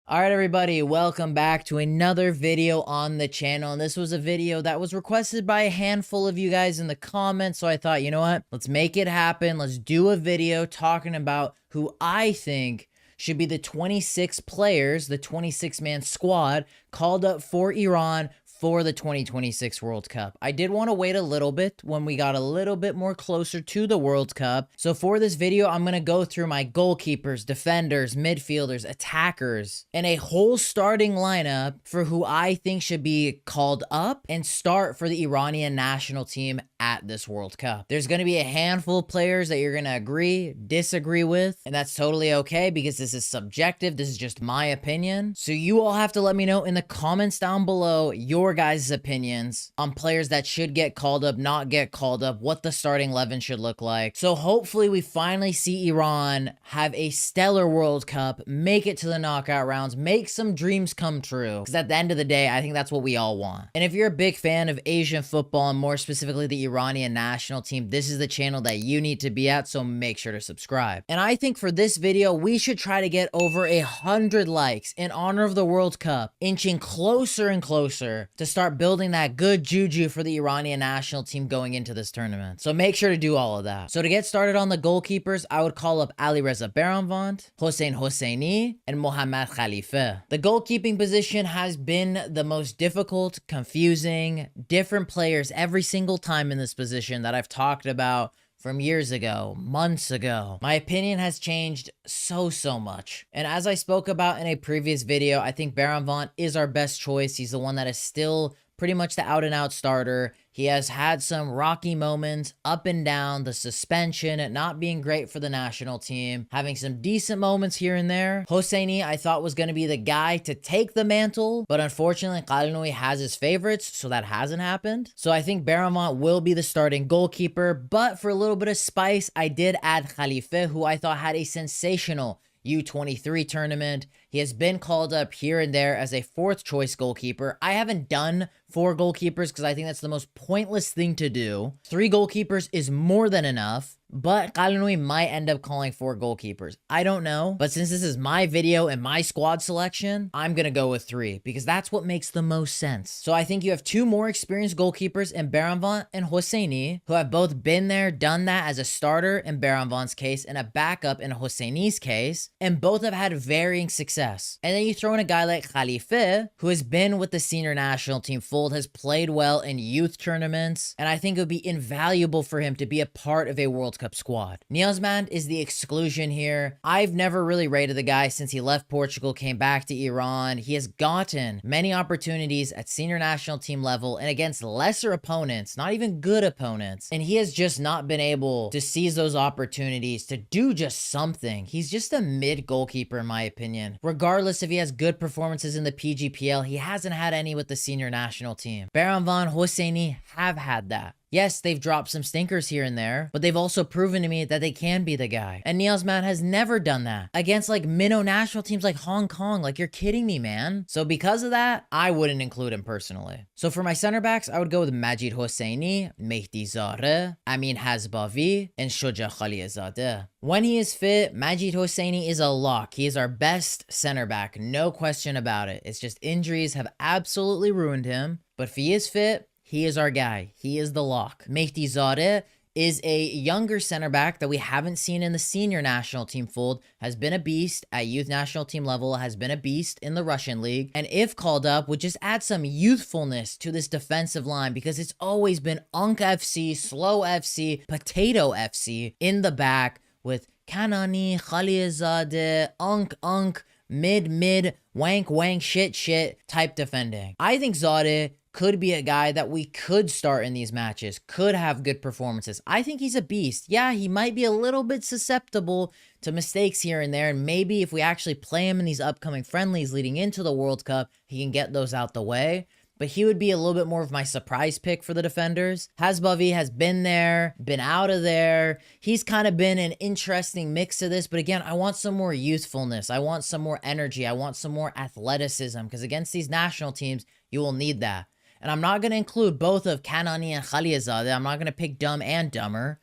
Alright everybody, welcome back to another video on the channel, and this was a video that was requested by a handful of you guys in the comments, so I thought, you know what, let's make it happen. Let's do a video talking about who I think should be the 26 players, the 26-man squad called up for Iran for the 2026 World Cup. I did want to wait a little bit when we got a little bit more closer to the World Cup. So for this video, I'm going to go through my goalkeepers, defenders, midfielders, attackers, and a whole starting lineup for who I think should be called up and start for the Iranian national team at this World Cup. There's going to be a handful of players that you're going to agree, disagree with, and that's totally okay because this is subjective. This is just my opinion. So you all have to let me know in the comments down below your guys' opinions on players that should get called up, not get called up, what the starting 11 should look like. So hopefully we finally see Iran have a stellar World Cup, make it to the knockout rounds, make some dreams come true. Because at the end of the day, I think that's what we all want. And if you're a big fan of Asian football, and more specifically the Iranian national team, this is the channel that you need to be at, so make sure to subscribe. And I think for this video, we should try to get over 100 likes in honor of the World Cup, inching closer and closer to start building that good juju for the Iranian national team going into this tournament. So make sure to do all of that. So to get started on the goalkeepers, I would call up Alireza Beiranvand, Hossein Hosseini, and Mohammad Khalifeh. The goalkeeping position has been the most difficult, confusing, different players every single time in this position that I've talked about from years ago, months ago. My opinion has changed so much. And as I spoke about in a previous video, I think Beiranvand is our best choice. He's the one that is still pretty much the out-and-out starter. He has had some rocky moments, up and down, the suspension, it not being great for the national team, having some decent moments here and there. Hosseini, I thought was going to be the guy to take the mantle, but unfortunately, Khalifeh has his favorites, so that hasn't happened. So I think Beiranvand will be the starting goalkeeper, but for a little bit of spice, I did add Khalifeh, who I thought had a sensational U23 tournament. He has been called up here and there as a fourth choice goalkeeper. I haven't done 4 goalkeepers because I think that's the most pointless thing to do. 3 goalkeepers is more than enough, but Khalifeh might end up calling 4 goalkeepers. I don't know, but since this is my video and my squad selection, I'm gonna go with 3 because that's what makes the most sense. So I think you have 2 more experienced goalkeepers in Beiranvand and Hosseini, who have both been there, done that as a starter in Beiranvand's case and a backup in Hosseini's case, and both have had varying success. And then you throw in a guy like Khalifeh, who has been with the senior national team fold, has played well in youth tournaments, and I think it would be invaluable for him to be a part of a World Cup squad. Niazmand is the exclusion here. I've never really rated the guy since he left Portugal, came back to Iran. He has gotten many opportunities at senior national team level and against lesser opponents, not even good opponents, and he has just not been able to seize those opportunities to do just something. He's just a mid goalkeeper in my opinion. Regardless if he has good performances in the PGPL, he hasn't had any with the senior national team. Beiranvand, Hosseini have had that. Yes, they've dropped some stinkers here and there, but they've also proven to me that they can be the guy. And Niazmand has never done that against like minnow national teams like Hong Kong. Like, you're kidding me, man. So because of that, I wouldn't include him personally. So for my center backs, I would go with Majid Hosseini, Mehdi Zare, Amin Hazbavi, and Shoja Khalizadeh. When he is fit, Majid Hosseini is a lock. He is our best center back, no question about it. It's just injuries have absolutely ruined him. But if he is fit, he is our guy. He is the lock. Mehdi Zare is a younger center back that we haven't seen in the senior national team fold, has been a beast at youth national team level, has been a beast in the Russian league, and if called up, would just add some youthfulness to this defensive line because it's always been Unk FC, Slow FC, Potato FC in the back with Kanani, Khalizadeh, Unk, mid, wank, shit type defending. I think Zare could be a guy that we could start in these matches, could have good performances. I think he's a beast. Yeah, he might be a little bit susceptible to mistakes here and there, and maybe if we actually play him in these upcoming friendlies leading into the World Cup, he can get those out the way. But he would be a little bit more of my surprise pick for the defenders. Hazbavi has been there, been out of there. He's kind of been an interesting mix of this. But again, I want some more youthfulness. I want some more energy. I want some more athleticism. Because against these national teams, you will need that. And I'm not going to include both of Kanani and Khalizadeh. I'm not going to pick dumb and dumber.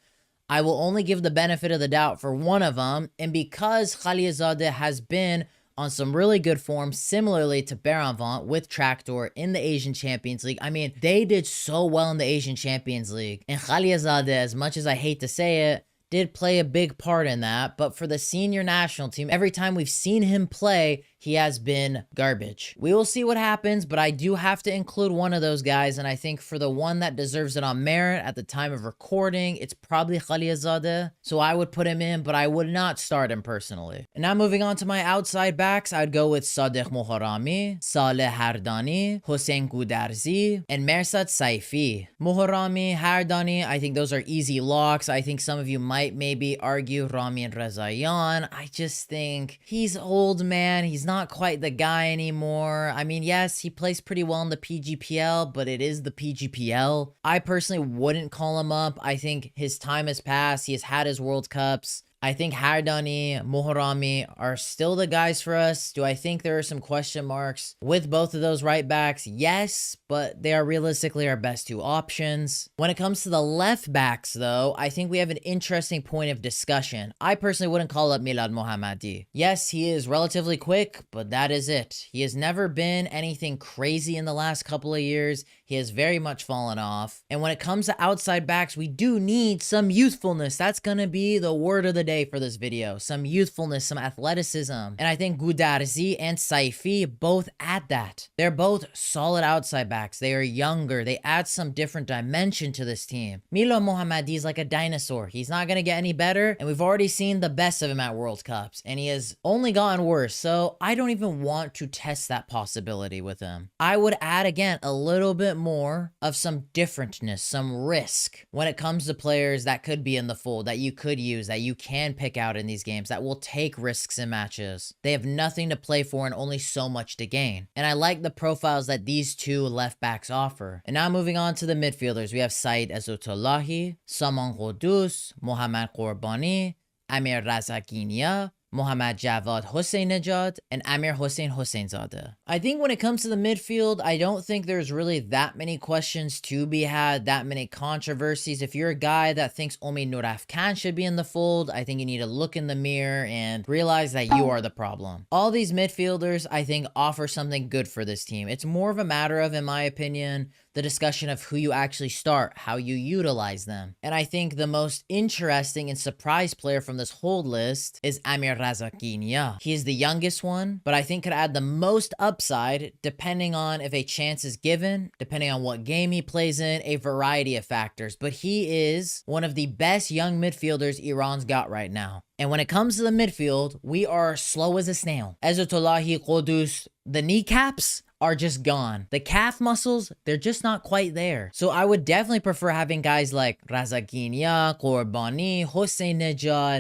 I will only give the benefit of the doubt for one of them. And because Khalizadeh has been on some really good form, similarly to Beiranvand with Tractor in the Asian Champions League. I mean, they did so well in the Asian Champions League. And Khalizadeh, as much as I hate to say it, did play a big part in that. But for the senior national team, every time we've seen him play, he has been garbage. We will see what happens, but I do have to include one of those guys, and I think for the one that deserves it on merit at the time of recording, it's probably Khalizadeh. So I would put him in, but I would not start him personally. And now moving on to my outside backs, I'd go with Sadegh Moharrami, Saleh Hardani, Hossein Goudarzi, and Mersad Seifi. Moharrami, Hardani, I think those are easy locks. I think some of you might maybe argue Rami and Rezayan. I just think he's old, man. He's not quite the guy anymore. I mean, yes, he plays pretty well in the PGPL, but it is the PGPL. I personally wouldn't call him up. I think his time has passed. He has had his World Cups. I think Hardani, Moharrami are still the guys for us. Do I think there are some question marks with both of those right backs? Yes, but they are realistically our best two options. When it comes to the left backs, though, I think we have an interesting point of discussion. I personally wouldn't call up Milad Mohammadi. Yes, he is relatively quick, but that is it. He has never been anything crazy in the last couple of years. He has very much fallen off. And when it comes to outside backs, we do need some youthfulness. That's going to be the word of the day for this video. Some youthfulness, some athleticism. And I think Goudarzi and Seifi both add that. They're both solid outside backs. They are younger. They add some different dimension to this team. Milad Mohammadi is like a dinosaur. He's not going to get any better. And we've already seen the best of him at World Cups. And he has only gotten worse. So I don't even want to test that possibility with him. I would add, again, a little bit more of some differentness, some risk when it comes to players that could be in the fold, that you could use, that you can pick out in these games, that will take risks in matches. They have nothing to play for and only so much to gain. And I like the profiles that these two left backs offer. And now moving on to the midfielders, we have Saeid Ezatolahi, Saman Ghodos, Mohammad Ghorbani, Amir Razakinia, Mohammad Javad Hossein, and Amir Hossein Hosseinzadeh. I think when it comes to the midfield, I don't think there's really that many questions to be had, that many controversies. If you're a guy that thinks Omi Nurafkan should be in the fold, I think you need to look in the mirror and realize that you are the problem. All these midfielders, I think, offer something good for this team. It's more of a matter of, in my opinion, the discussion of who you actually start, how you utilize them. And I think the most interesting and surprise player from this whole list is Amir Razakinia. He is the youngest one, but I think could add the most upside depending on if a chance is given, depending on what game he plays in, a variety of factors. But he is one of the best young midfielders Iran's got right now. And when it comes to the midfield, we are slow as a snail. Ezatolahi, Ghoddos, the kneecaps are just gone. The calf muscles, they're just not quite there. So I would definitely prefer having guys like Razakinia, Ghorbani, Hossein,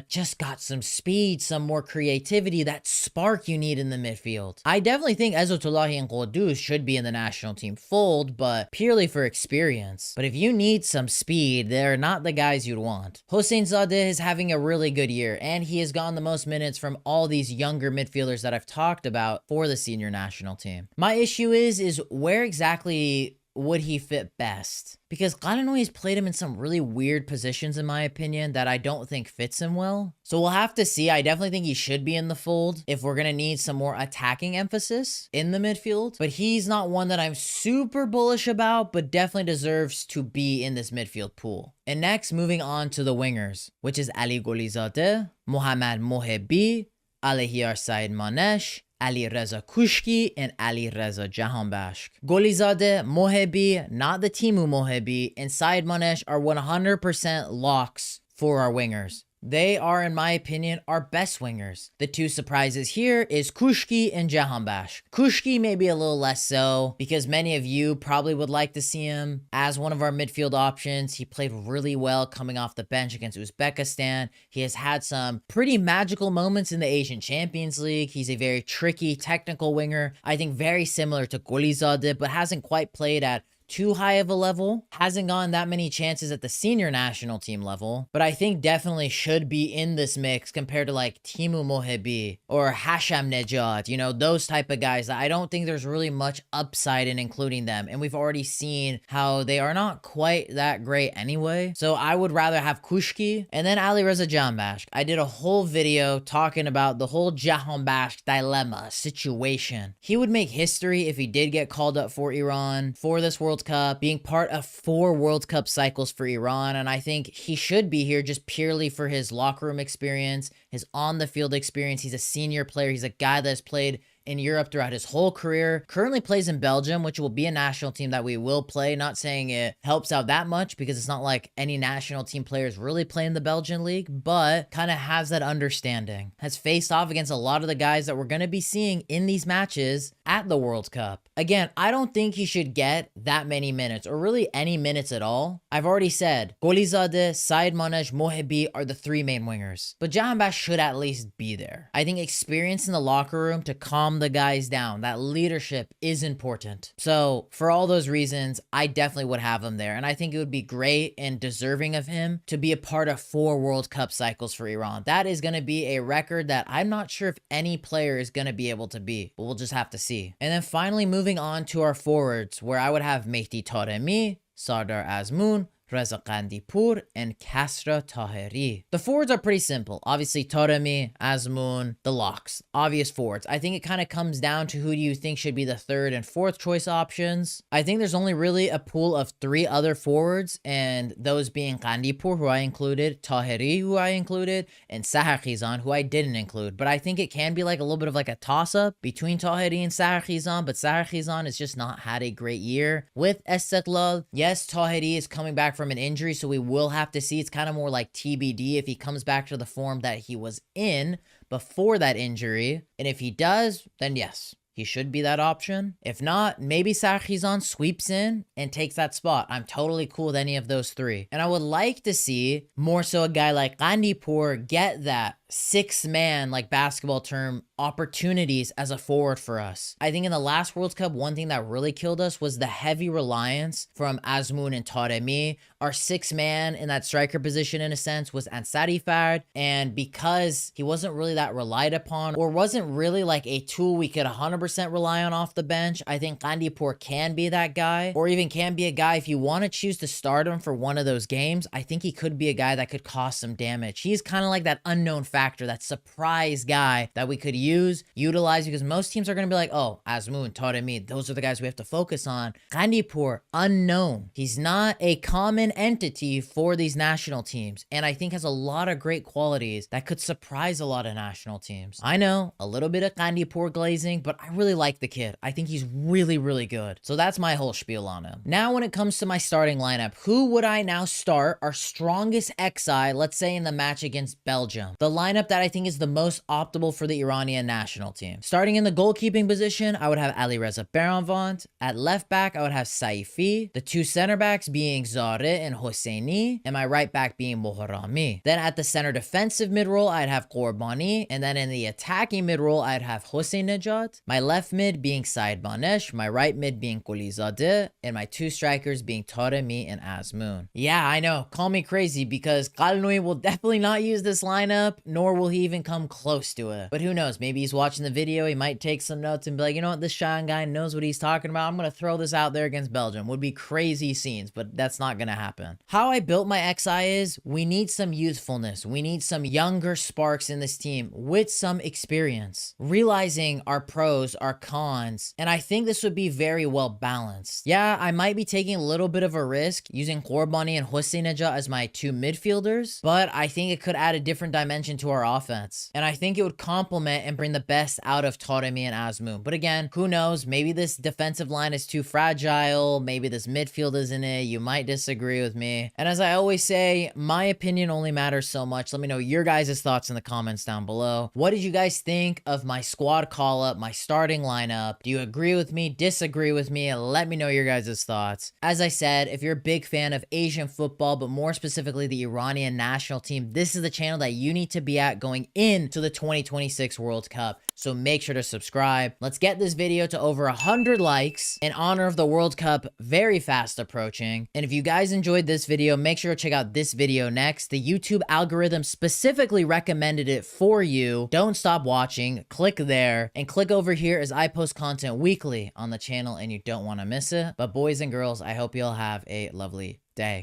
just got some speed, some more creativity, that spark you need in the midfield. I definitely think Ezatolahi and Ghoddos should be in the national team fold, but purely for experience. But if you need some speed, they're not the guys you'd want. Hosseinzadeh is having a really good year, and he has gotten the most minutes from all these younger midfielders that I've talked about for the senior national team. My issue is where exactly would he fit best? Because Ghoddos has played him in some really weird positions, in my opinion, that I don't think fits him well. So we'll have to see. I definitely think he should be in the fold if we're going to need some more attacking emphasis in the midfield. But he's not one that I'm super bullish about, but definitely deserves to be in this midfield pool. And next, moving on to the wingers, which is Ali Golizadeh, Mohammad Mohebi, Alihiyar Said Manesh, Alireza Kushki, and Alireza Jahanbashk. Golizadeh, Mohebi, not the Timu Mohebi, and Saeid Manesh are 100% locks for our wingers. They are, in my opinion, our best wingers. The two surprises here is Kushki and Jahanbashk. Kushki maybe a little less so, because many of you probably would like to see him as one of our midfield options. He played really well coming off the bench against Uzbekistan. He has had some pretty magical moments in the Asian Champions League. He's a very tricky, technical winger. I think very similar to Golizadeh, but hasn't quite played at too high of a level, hasn't gotten that many chances at the senior national team level, but I think definitely should be in this mix compared to like Timu Mohebi or Hasham Nejad, you know, those type of guys that I don't think there's really much upside in including them. And we've already seen how they are not quite that great anyway. So I would rather have Kushki and then Alireza Janbakhsh. I did a whole video talking about the whole Janbakhsh dilemma situation. He would make history if he did get called up for Iran for this World Cup, being part of 4 World Cup cycles for Iran. And I think he should be here just purely for his locker room experience, his on the field experience. He's a senior player. He's a guy that's played in Europe throughout his whole career, currently plays in Belgium, which will be a national team that we will play. Not saying it helps out that much because it's not like any national team players really play in the Belgian league, but kind of has that understanding. Has faced off against a lot of the guys that we're going to be seeing in these matches at the World Cup. Again, I don't think he should get that many minutes or really any minutes at all. I've already said Khalizadeh, Saeid Manej, Mohebi are the 3 main wingers, but Janbakhsh should at least be there. I think experience in the locker room to calm the guys down, that leadership is important. So for all those reasons, I definitely would have him there. And I think it would be great and deserving of him to be a part of 4 World Cup cycles for Iran. That is going to be a record that I'm not sure if any player is going to be able to beat, but we'll just have to see. And then finally moving on to our forwards, where I would have Mehdi Taremi, Sardar Azmoun, Reza Qandipur, and Kasra Taheri. The forwards are pretty simple. Obviously, Taremi, Azmoun, the locks. Obvious forwards. I think it kind of comes down to who do you think should be the 3rd and 4th choice options. I think there's only really a pool of 3 other forwards, and those being Qandipur, who I included, Taheri, who I included, and Sahar Khizan, who I didn't include. But I think it can be like a little bit of like a toss-up between Taheri and Sahar Khizan, but Sahar Khizan has just not had a great year with Istiqlal. Yes, Taheri is coming back from an injury, so we will have to see. It's kind of more like TBD if he comes back to the form that he was in before that injury. And if he does, then yes, he should be that option. If not, maybe Sahar Khizan sweeps in and takes that spot. I'm totally cool with any of those 3. And I would like to see more so a guy like Qandipur get that 6-man, like basketball term, opportunities as a forward for us. I think in the last World Cup, one thing that really killed us was the heavy reliance from Azmoun and Taremi. Our 6-man in that striker position, in a sense, was Ansari Fard. And because he wasn't really that relied upon, or wasn't really like a tool we could 100% rely on off the bench, I think Qandipur can be that guy, or even can be a guy if you want to choose to start him for one of those games. I think he could be a guy that could cause some damage. He's kind of like that unknown factor, that surprise guy that we could utilize, because most teams are going to be like, oh, Azmoun, Taremi, those are the guys we have to focus on. Qandipur, unknown. He's not a common entity for these national teams, and I think has a lot of great qualities that could surprise a lot of national teams. I know, a little bit of Qandipur glazing, but I really like the kid. I think he's really, really good. So that's my whole spiel on him. Now, when it comes to my starting lineup, who would I now start our strongest XI, let's say in the match against Belgium? The lineup that I think is the most optimal for the Iranian national team. Starting in the goalkeeping position, I would have Alireza Beiranvand. At left back, I would have Seifi. The 2 center backs being Zare and Hosseini, and my right back being Moharrami. Then at the center defensive mid role, I'd have Ghorbani, and then in the attacking mid role, I'd have Hossein Nejad. My left mid being Saeid Manej, my right mid being Khalizadeh, and my 2 strikers being Taremi and Azmoun. Yeah, I know, call me crazy because Qalnoui will definitely not use this lineup, nor will he even come close to it. But who knows, maybe he's watching the video, he might take some notes and be like, you know what, this Sean guy knows what he's talking about. I'm going to throw this out there against Belgium. Would be crazy scenes, but that's not going to happen. How I built my XI is, we need some youthfulness. We need some younger sparks in this team with some experience, realizing our pros, our cons, and I think this would be very well balanced. Yeah, I might be taking a little bit of a risk using Ghorbani and Hossein as my 2 midfielders, but I think it could add a different dimension to our offense, and I think it would complement and bring the best out of Taremi and Azmoun. But again, who knows, maybe this defensive line is too fragile, maybe this midfield isn't it, you might disagree with me. And as I always say, my opinion only matters so much. Let me know your guys' thoughts in the comments down below. What did you guys think of my squad call-up, my starting lineup? Do you agree with me, disagree with me? Let me know your guys' thoughts. As I said, if you're a big fan of Asian football, but more specifically the Iranian national team, this is the channel that you need to be be at going into the 2026 World Cup. So make sure to subscribe. Let's get this video to over 100 likes in honor of the World Cup very fast approaching. And if you guys enjoyed this video, make sure to check out this video next. The YouTube algorithm specifically recommended it for you. Don't stop watching. Click there and click over here as I post content weekly on the channel and you don't want to miss it. But boys and girls, I hope you all have a lovely day.